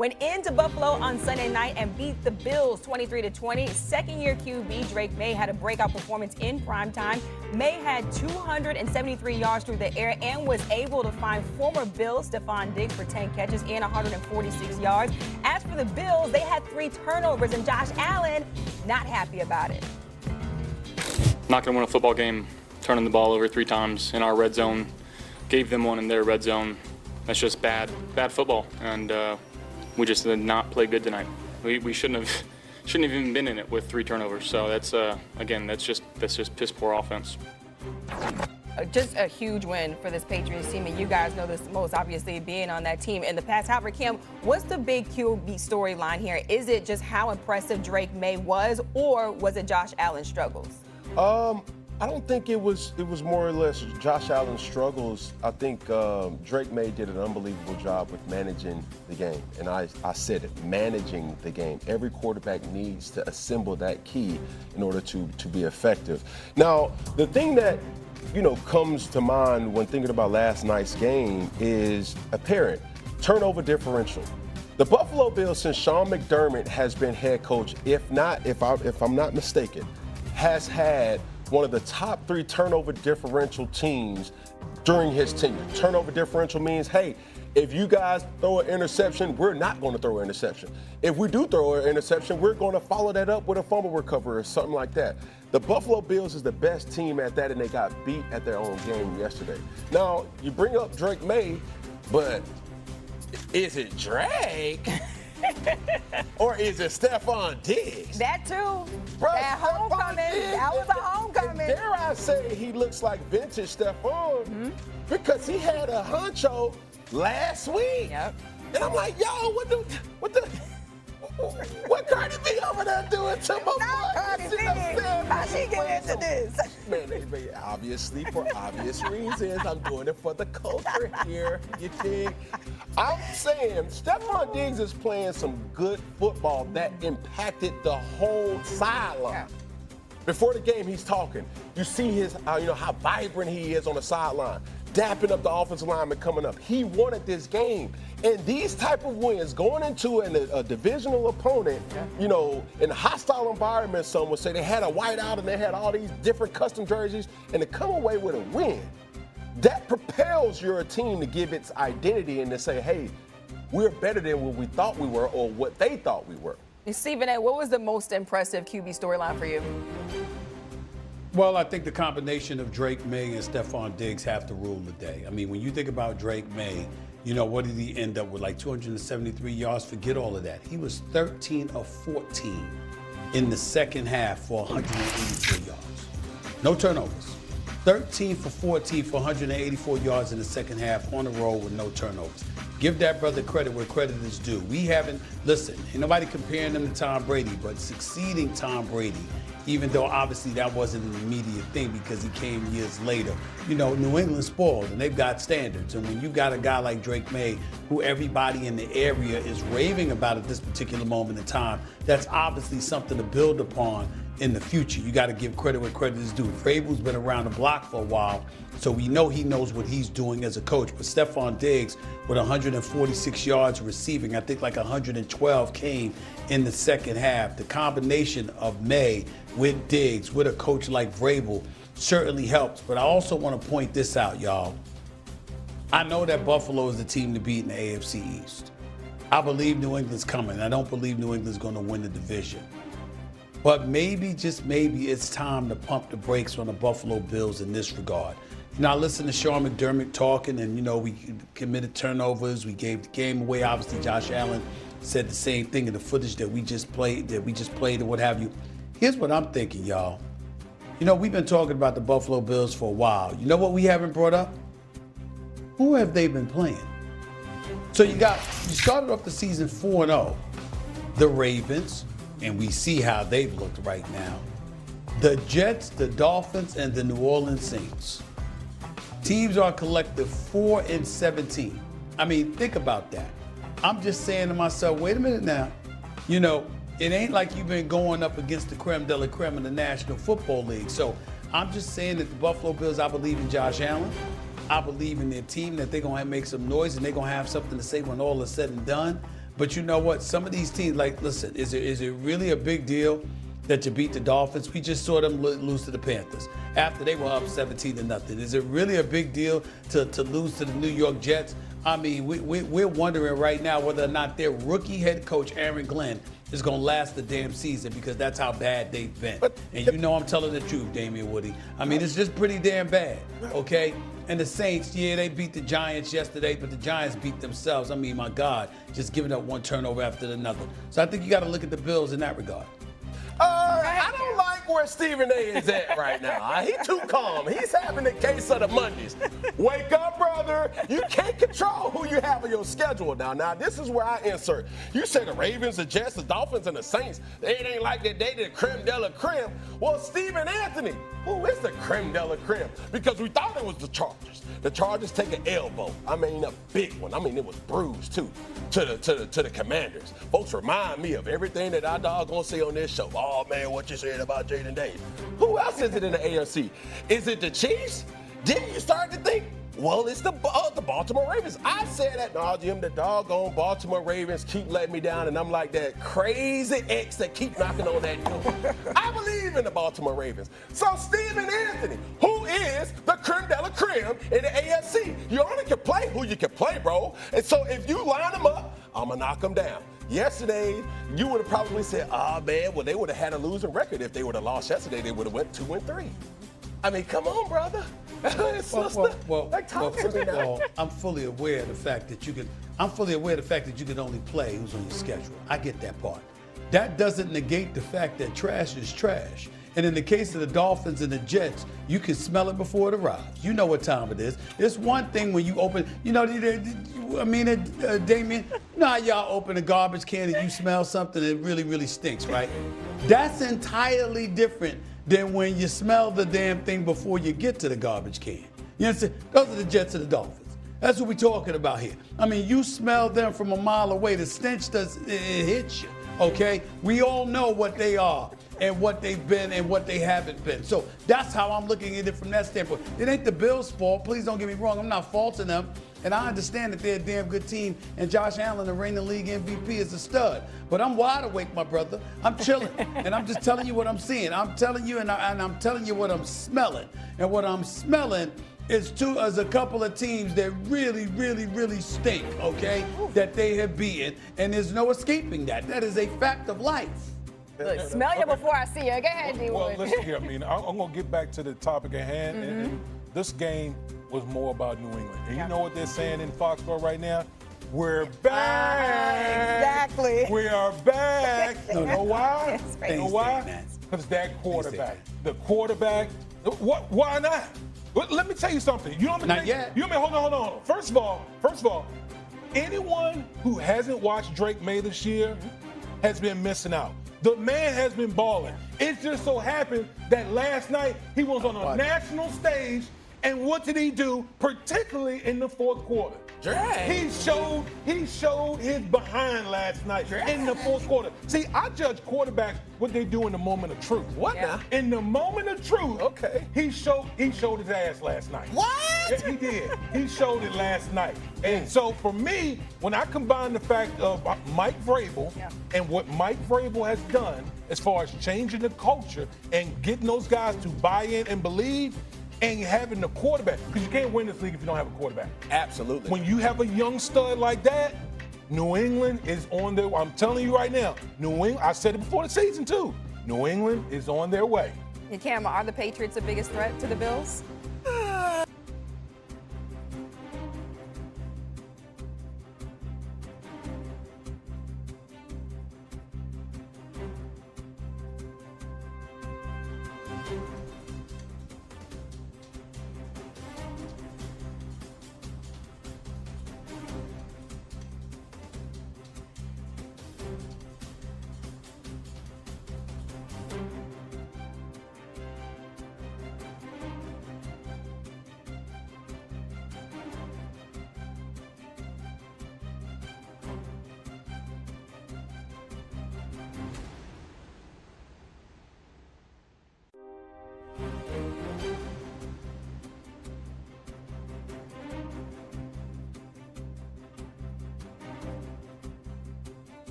went into Buffalo on Sunday night and beat the Bills 23-20. Second-year QB Drake Maye had a breakout performance in primetime. Maye had 273 yards through the air and was able to find former Bill Stephon Diggs for 10 catches and 146 yards. As for the Bills, they had 3 turnovers, and Josh Allen not happy about it. Not going to win a football game turning the ball over 3 times in our red zone. Gave them one in their red zone. That's just bad football, and we just did not play good tonight. We shouldn't have even been in it with 3 turnovers. So that's again, that's just piss poor offense. Just a huge win for this Patriots team, and you guys know this most, obviously, being on that team in the past. However, Kim, what's the big QB storyline here? Is it just how impressive Drake Maye was, or was it Josh Allen's struggles? I don't think it was more or less Josh Allen's struggles. I think Drake Maye did an unbelievable job with managing the game. And I said it, managing the game. Every quarterback needs to assemble that key in order to be effective. Now, the thing that comes to mind when thinking about last night's game is apparent turnover differential. The Buffalo Bills, since Sean McDermott has been head coach, if I'm not mistaken, has had one of the top 3 turnover differential teams during his tenure. Turnover differential means, hey, if you guys throw an interception, we're not going to throw an interception. If we do throw an interception, we're going to follow that up with a fumble recovery or something like that. The Buffalo Bills is the best team at that, and they got beat at their own game yesterday. Now, you bring up Drake Maye, but is it Drake? Or is it Stephon Diggs? That too. Bro, that homecoming. That was a homecoming. And dare I say he looks like vintage Stephon because he had a honcho last week. Yep. And I'm like, yo, what Cardi B over there doing to my boy? Cardi B. How she get into this? Man, obviously, for obvious reasons, I'm doing it for the culture here. You dig? I'm saying Stephon Diggs is playing some good football that impacted the whole sideline. Yeah. Before the game, he's talking. You see his, how vibrant he is on the sideline, dapping up the offensive lineman coming up. He wanted this game. And these type of wins, going into a divisional opponent, in a hostile environment, some would say they had a whiteout and they had all these different custom jerseys, and to come away with a win, that propels your team to give its identity and to say, hey, we're better than what we thought we were or what they thought we were. Stephen A., what was the most impressive QB storyline for you? Well, I think the combination of Drake Maye and Stephon Diggs have to rule the day. I mean, when you think about Drake Maye, what did he end up with? Like 273 yards? Forget all of that. He was 13 of 14 in the second half for 184 yards. No turnovers. 13 for 14 for 184 yards in the second half on the road with no turnovers. Give that brother credit where credit is due. Listen, ain't nobody comparing him to Tom Brady, but succeeding Tom Brady, even though obviously that wasn't an immediate thing because he came years later. New England spoiled, and they've got standards. And when you got a guy like Drake Maye, who everybody in the area is raving about at this particular moment in time, that's obviously something to build upon in the future. You got to give credit where credit is due. Vrabel's been around the block for a while, so we know he knows what he's doing as a coach. But Stephon Diggs with 146 yards receiving, I think like 112 came in the second half. The combination of Maye with Diggs, with a coach like Vrabel, certainly helps. But I also want to point this out, y'all. I know that Buffalo is the team to beat in the AFC East. I believe New England's coming. I don't believe New England's going to win the division. But maybe, just maybe, it's time to pump the brakes on the Buffalo Bills in this regard. I listened to Sean McDermott talking, and, we committed turnovers. We gave the game away. Obviously, Josh Allen said the same thing in the footage that we just played and what have you. Here's what I'm thinking, y'all. We've been talking about the Buffalo Bills for a while. You know what we haven't brought up? Who have they been playing? So you started off the season 4-0. The Ravens, and we see how they've looked right now. The Jets, the Dolphins, and the New Orleans Saints. Teams are collective 4-17. I mean, think about that. I'm just saying to myself, wait a minute now. It ain't like you've been going up against the creme de la creme in the National Football League. So I'm just saying that the Buffalo Bills, I believe in Josh Allen. I believe in their team, that they're going to make some noise and they're going to have something to say when all is said and done. But you know what? Some of these teams, like, listen, is it really a big deal that you beat the Dolphins? We just saw them lose to the Panthers after they were up 17-0. Is it really a big deal to lose to the New York Jets? I mean, we're wondering right now whether or not their rookie head coach, Aaron Glenn, is going to last the damn season, because that's how bad they've been. And you know I'm telling the truth, Damian Woody. I mean, it's just pretty damn bad, okay? And the Saints, yeah, they beat the Giants yesterday, but the Giants beat themselves. I mean, my God, just giving up one turnover after another. So I think you got to look at the Bills in that regard. I don't like where Stephen A is at right now. He's too calm. He's having the case of the Mondays. Wake up, brother. You can't control who you have on your schedule now. Now, this is where I insert. You say the Ravens, the Jets, the Dolphins, and the Saints, it ain't like that they did creme de la creme. Well, Stephen Anthony, who is the creme de la creme? Because we thought it was the Chargers. The Chargers take an elbow. I mean, a big one. I mean, it was bruised, too, to the Commanders. Folks remind me of everything that our dog gonna say on this show. Oh, man, what you said about Jayden Daniels. Who else is it in the AFC? Is it the Chiefs? Then you start to think, well, it's the Baltimore Ravens. I said that, no, Jim, the doggone Baltimore Ravens keep letting me down, and I'm like that crazy ex that keep knocking on that door. I believe in the Baltimore Ravens. So Stephen Anthony, who is the creme de la creme in the AFC? You only can play who you can play, bro. And so if you line them up, I'm going to knock them down. Yesterday, you would have probably said, man, well, they would have had a losing record. If they would have lost yesterday, they would have went 2-3. I mean, come on, brother. I'm fully aware of the fact that you can only play who's on your schedule. I get that part. That doesn't negate the fact that trash is trash. And in the case of the Dolphins and the Jets, you can smell it before it arrives. You know what time it is. It's one thing when you open, Damian, you know how y'all open a garbage can and you smell something that really, really stinks, right? That's entirely different than when you smell the damn thing before you get to the garbage can. You understand? Those are the Jets and the Dolphins. That's what we're talking about here. I mean, you smell them from a mile away. The stench it hits you, okay? We all know what they are and what they've been and what they haven't been. So that's how I'm looking at it from that standpoint. It ain't the Bills' fault. Please don't get me wrong. I'm not faulting them. And I understand that they're a damn good team, and Josh Allen, the reigning league MVP, is a stud. But I'm wide awake, my brother. I'm chilling, and I'm just telling you what I'm seeing. I'm telling you, and I'm telling you what I'm smelling. And what I'm smelling is a couple of teams that really, really, really stink, okay, that they have beaten, and there's no escaping that. That is a fact of life. Look, smell you before I see you. Go ahead, D. Well, listen here. I mean, I'm going to get back to the topic at hand. And this game was more about New England. And you know what they're saying in Foxborough right now? We're back. Exactly. We are back. You know why? You know why? Because that quarterback. The quarterback. Why not? Let me tell you something. You know what I mean? Not yet. You know what I mean? Hold on. First of all, anyone who hasn't watched Drake May this year has been missing out. The man has been balling. It just so happened that last night he was on a national stage, and what did he do, particularly in the fourth quarter? He showed his behind last night in the fourth quarter. See, I judge quarterbacks what they do in the moment of truth. What now? In the moment of truth, he showed his ass last night. What? Yeah, he did. He showed it last night. And so for me, when I combine the fact of Mike Vrabel and what Mike Vrabel has done as far as changing the culture and getting those guys to buy in and believe, and having the quarterback, because you can't win this league if you don't have a quarterback. Absolutely. When you have a young stud like that, New England is on their way. I'm telling you right now, New England, I said it before the season too, New England is on their way. And Cam, are the Patriots the biggest threat to the Bills?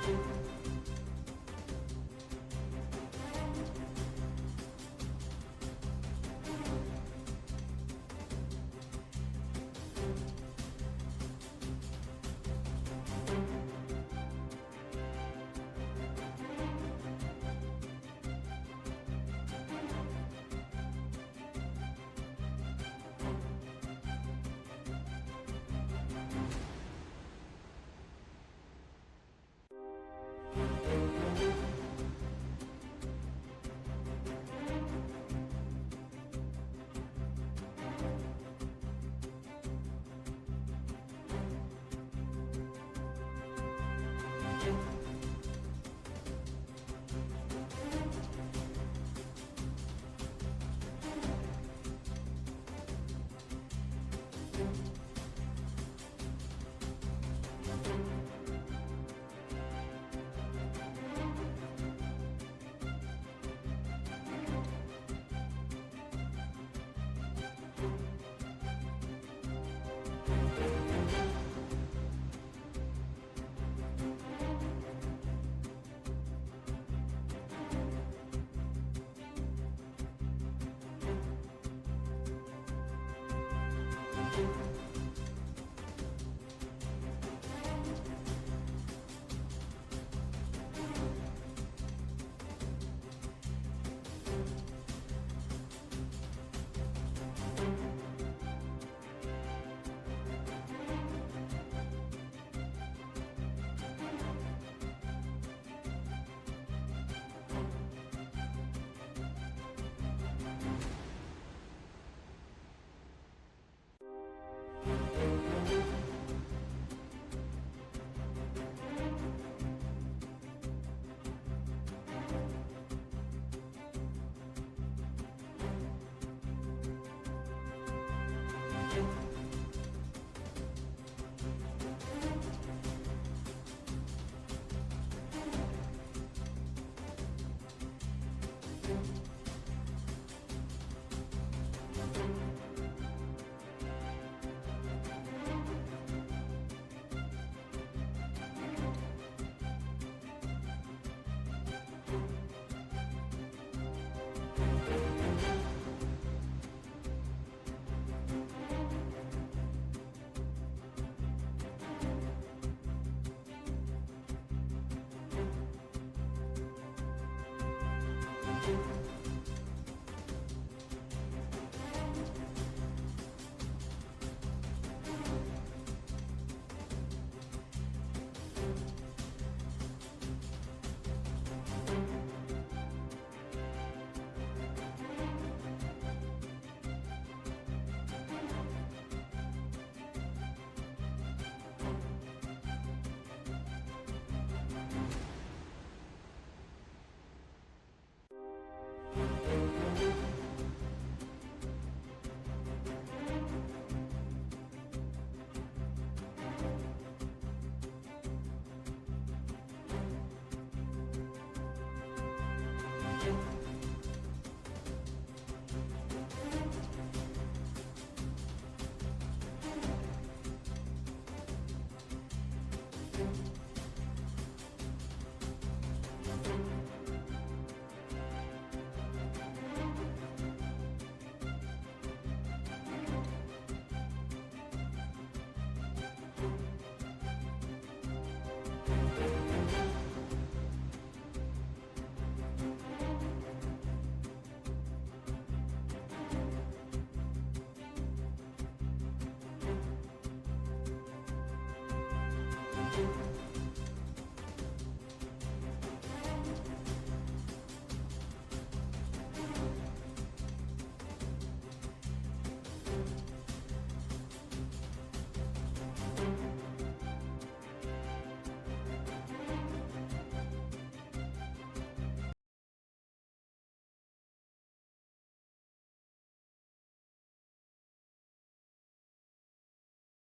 you.